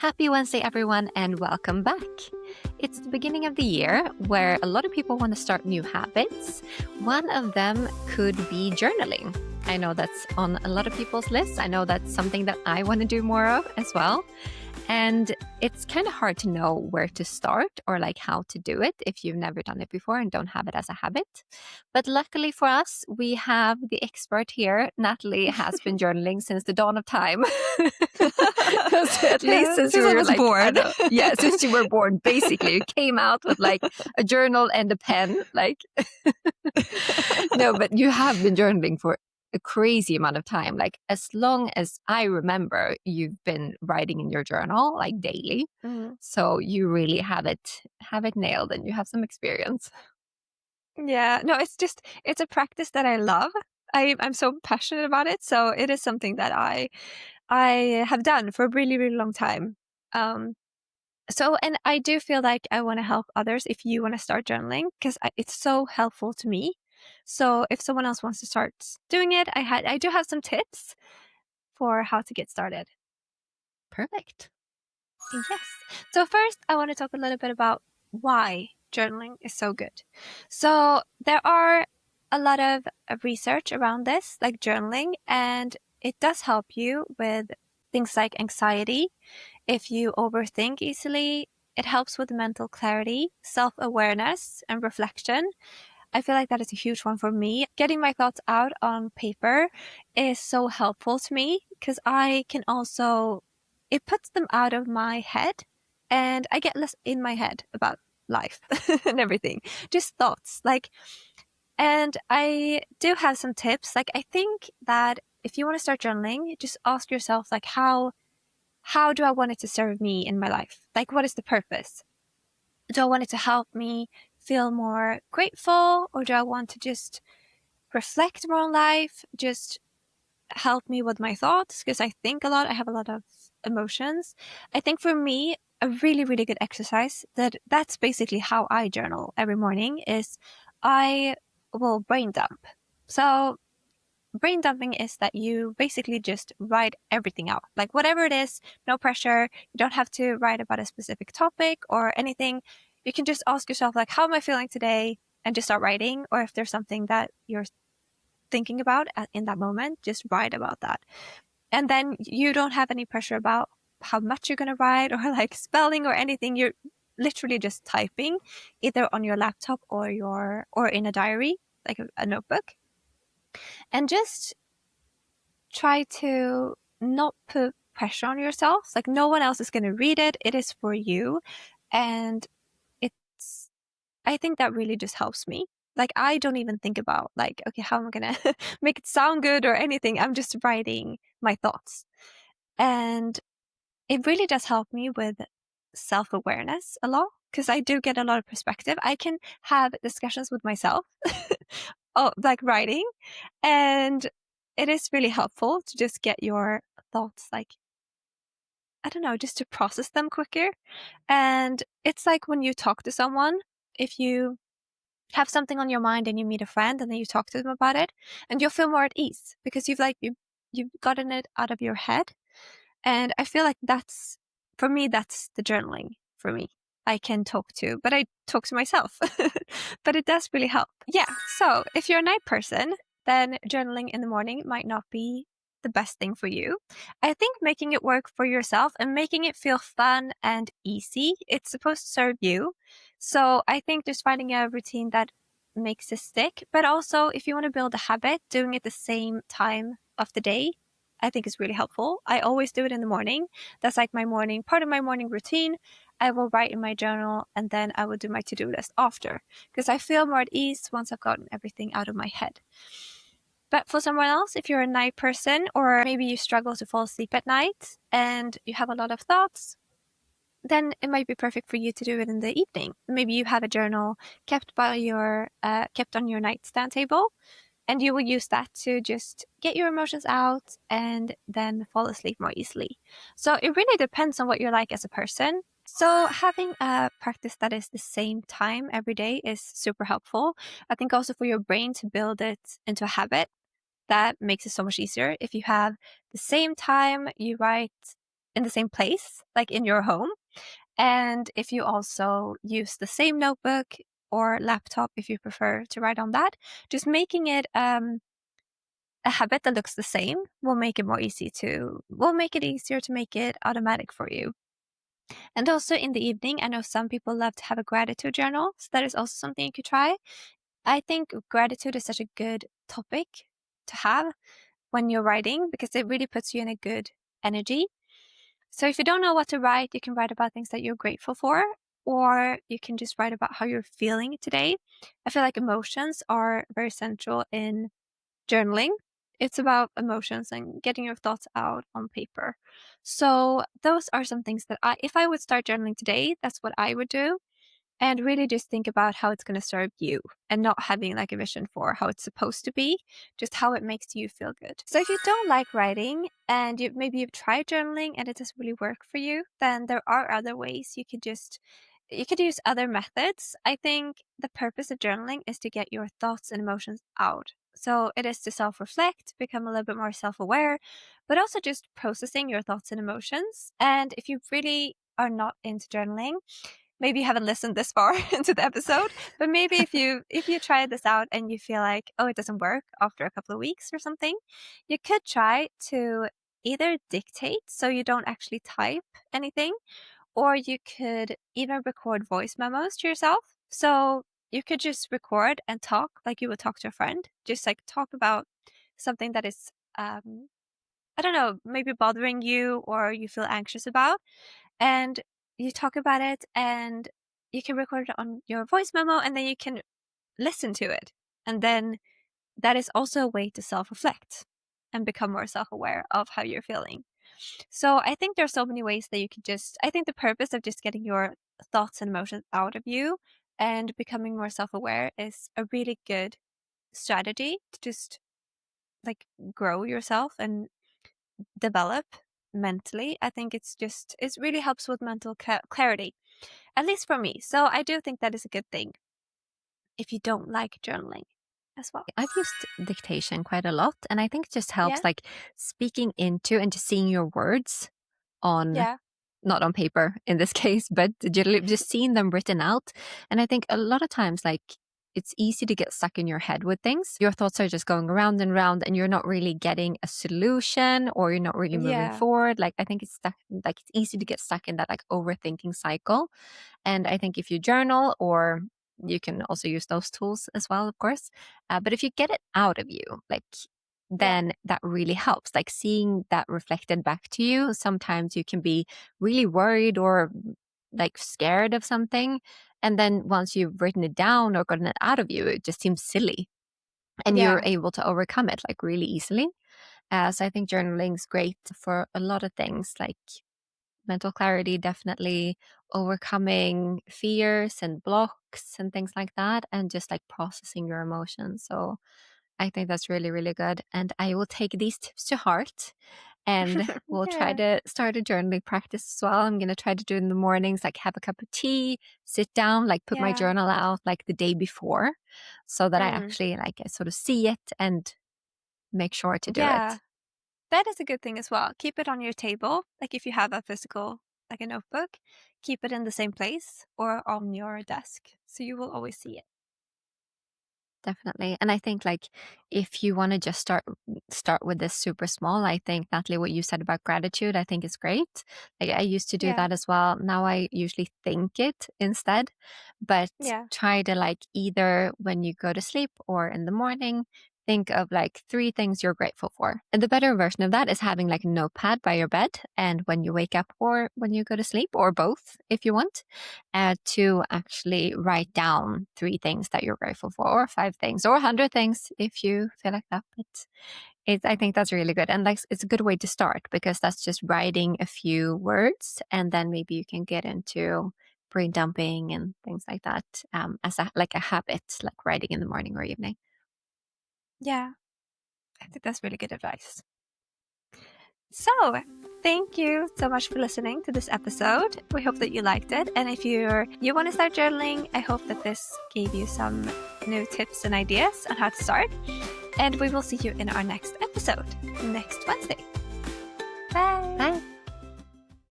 Happy Wednesday, everyone, and welcome back. It's the beginning of the year where a lot of people want to start new habits. One of them could be journaling. I know that's on a lot of people's lists. I know that's something that I want to do more of as well. And it's kind of hard to know where to start or like how to do it if you've never done it before and don't have it as a habit. But luckily for us, we have the expert here. Nathalie has been journaling since the dawn of time. At least since I was like, born. Since you were born, basically. You came out with like a journal and a pen. Like, no, but you have been journaling for a crazy amount of time. Like as long as I remember, you've been writing in your journal like daily. Mhm. So you really have it nailed and you have some experience. Yeah, no, it's a practice that I love. I'm so passionate about it. So it is something that I have done for a really, really long time. And I do feel like I want to help others if you want to start journaling because it's so helpful to me. So if someone else wants to start doing it, I do have some tips for how to get started. Perfect. Yes. So first, I want to talk a little bit about why journaling is so good. So there are a lot of research around this, like journaling, and it does help you with things like anxiety. If you overthink easily, it helps with mental clarity, self-awareness, and reflection. I feel like that is a huge one for me. Getting my thoughts out on paper is so helpful to me because it puts them out of my head and I get less in my head about life and everything. Just thoughts. And I do have some tips. I think that if you want to start journaling, just ask yourself, how do I want it to serve me in my life? What is the purpose? Do I want it to help me feel more grateful, or do I want to just reflect more on life, just help me with my thoughts? Because I think a lot, I have a lot of emotions. I think for me, a really, really good exercise that's basically how I journal every morning is I will brain dump. So brain dumping is that you basically just write everything out. Like whatever it is, no pressure. You don't have to write about a specific topic or anything. You can just ask yourself, how am I feeling today? And just start writing. Or if there's something that you're thinking about in that moment, just write about that. And then you don't have any pressure about how much you're going to write or spelling or anything. You're literally just typing either on your laptop or in a diary, like a notebook. And just try to not put pressure on yourself. No one else is going to read it. It is for you. And I think that really just helps me. I don't even think about okay, how am I going to make it sound good or anything. I'm just writing my thoughts. And it really does help me with self-awareness a lot because I do get a lot of perspective. I can have discussions with myself, writing, and it is really helpful to just get your thoughts, I don't know, just to process them quicker. And it's like when you talk to someone, if you have something on your mind and you meet a friend and then you talk to them about it, and you'll feel more at ease because you've gotten it out of your head. And I feel like that's the journaling for me. I can talk to, but I talk to myself. But it does really help. Yeah. So if you're a night person, then journaling in the morning might not be the best thing for you. I think making it work for yourself and making it feel fun and easy, it's supposed to serve you. So I think just finding a routine that makes it stick, but also if you want to build a habit, doing it the same time of the day, I think is really helpful. I always do it in the morning. That's part of my morning routine. I will write in my journal and then I will do my to-do list after because I feel more at ease once I've gotten everything out of my head. But for someone else, if you're a night person or maybe you struggle to fall asleep at night and you have a lot of thoughts, then it might be perfect for you to do it in the evening. Maybe you have a journal kept on your nightstand table, and you will use that to just get your emotions out and then fall asleep more easily. So it really depends on what you're like as a person. So having a practice that is the same time every day is super helpful. I think also for your brain to build it into a habit, that makes it so much easier. If you have the same time you write in the same place, like in your home. And if you also use the same notebook or laptop, if you prefer to write on that, just making it a habit that looks the same will make it easier to make it automatic for you. And also in the evening, I know some people love to have a gratitude journal, so that is also something you could try. I think gratitude is such a good topic to have when you're writing because it really puts you in a good energy. So if you don't know what to write, you can write about things that you're grateful for, or you can just write about how you're feeling today. I feel like emotions are very central in journaling. It's about emotions and getting your thoughts out on paper. So those are some things that if I would start journaling today, that's what I would do. And really just think about how it's going to serve you and not having like a vision for how it's supposed to be, just how it makes you feel good. So if you don't like writing and maybe you've tried journaling and it doesn't really work for you, then there are other ways you could use other methods. I think the purpose of journaling is to get your thoughts and emotions out. So it is to self-reflect, become a little bit more self-aware, but also just processing your thoughts and emotions. And if you really are not into journaling, maybe you haven't listened this far into the episode, but maybe if you try this out and you feel like, oh, it doesn't work after a couple of weeks or something, you could try to either dictate so you don't actually type anything, or you could even record voice memos to yourself. So you could just record and talk like you would talk to a friend, just like talk about something that is, I don't know, maybe bothering you or you feel anxious about. And you talk about it and you can record it on your voice memo and then you can listen to it. And then that is also a way to self-reflect and become more self-aware of how you're feeling. So I think there's so many ways that you could I think the purpose of just getting your thoughts and emotions out of you and becoming more self-aware is a really good strategy to just like grow yourself and develop mentally. I think it really helps with mental clarity, at least for me. So I do think that is a good thing if you don't like journaling as well. I've used dictation quite a lot, and I think it just Yeah. helps like speaking into and just seeing your words on, Yeah. not on paper in this case, but just seeing them written out. And I think a lot of times, like, it's easy to get stuck in your head with things. Your thoughts are just going around and around, and you're not really getting a solution, or you're not really moving Yeah. forward. Like, I think it's easy to get stuck in that like overthinking cycle. And I think if you journal, or you can also use those tools as well, of course. But if you get it out of you, like, Yeah. then that really helps. Like seeing that reflected back to you. Sometimes you can be really worried or like scared of something. And then once you've written it down or gotten it out of you, it just seems silly. And you're Yeah. able to overcome it like really easily. So I think journaling is great for a lot of things, like mental clarity, definitely overcoming fears and blocks and things like that, and just like processing your emotions. So I think that's really, really good. And I will take these tips to heart, and we'll try Yeah. to start a journaling practice as well. I'm going to try to do it in the mornings, like have a cup of tea, sit down, like put my Yeah. journal out like the day before, so that I actually like I sort of see it and make sure to do Yeah. it. That is a good thing as well. Keep it on your table. Like if you have a physical, like a notebook, keep it in the same place or on your desk. So you will always see it. Definitely. And I think like if you want to just start with this super small, I think Natalie, what you said about gratitude, I think is great. Like I used to do Yeah. that as well. Now I usually think it instead, but Yeah. try to like either when you go to sleep or in the morning, think of like 3 things you're grateful for. And the better version of that is having like a notepad by your bed, and when you wake up or when you go to sleep, or both if you want, to actually write down 3 things that you're grateful for, or 5 things, or 100 things if you feel like that. But I think that's really good. And like, it's a good way to start, because that's just writing a few words, and then maybe you can get into brain dumping and things like that, as a habit, like writing in the morning or evening. Yeah. I think that's really good advice. So, thank you so much for listening to this episode. We hope that you liked it. And if you want to start journaling, I hope that this gave you some new tips and ideas on how to start. And we will see you in our next episode next Wednesday. Bye. Bye.